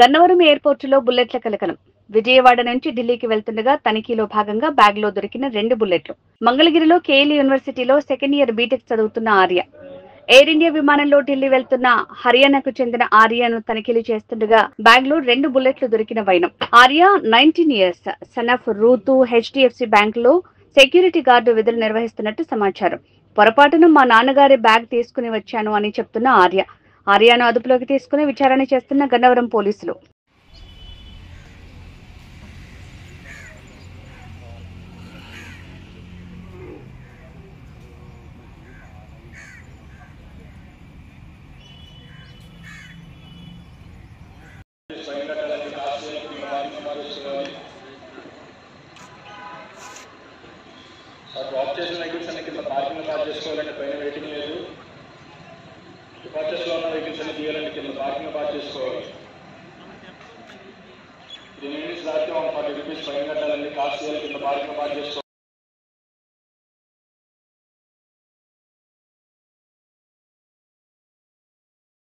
గన్నవరం ఎయిర్పోర్టులో బుల్లెట్ల కలకలం. విజయవాడ నుంచి ఢిల్లీకి వెళ్తుండగా తనిఖీలో భాగంగా బ్యాగ్ లో దొరికిన 2 బుల్లెట్లు. మంగళగిరిలో కేఎల్ యూనివర్సిటీలో సెకండ్ ఇయర్ బీటెక్ చదువుతున్న ఆర్య. ఎయిర్ ఇండియా విమానంలో ఢిల్లీ వెళ్తున్న హర్యానాకు చెందిన ఆర్యను తనిఖీలు చేస్తుండగా బ్యాగ్ లో 2 బుల్లెట్లు దొరికిన వైనం. Arya 19 years, son of Ruth HDFC బ్యాంకులో సెక్యూరిటీ గార్డు విధులు నిర్వహిస్తున్నట్టు సమాచారం. పొరపాటున మా నాన్నగారి బ్యాగ్ తీసుకుని వచ్చాను అని చెప్తున్న ఆర్యను అదుపులోకి తీసుకుని విచారణ చేస్తున్న గన్నవరం పోలీసులు. డ్రాప్ చేసిన వెహికల్స్ అన్ని కింద పార్కింగ్ పార్క్ చేసుకోవాలంటే పైన వెయిటింగ్ లేదు. డిపార్చర్స్లో ఉన్న వెహికల్స్ అన్ని తీయాలంటే కింద పార్కింగ్ పార్క్ చేసుకోవాలి. 3 minutes దాటితే 140 రూపీస్ ఫైన్ కట్టాలండి. కాస్ట్ చేయాలి, కింద పార్కింగ్ పార్క్ చేసుకోవాలి.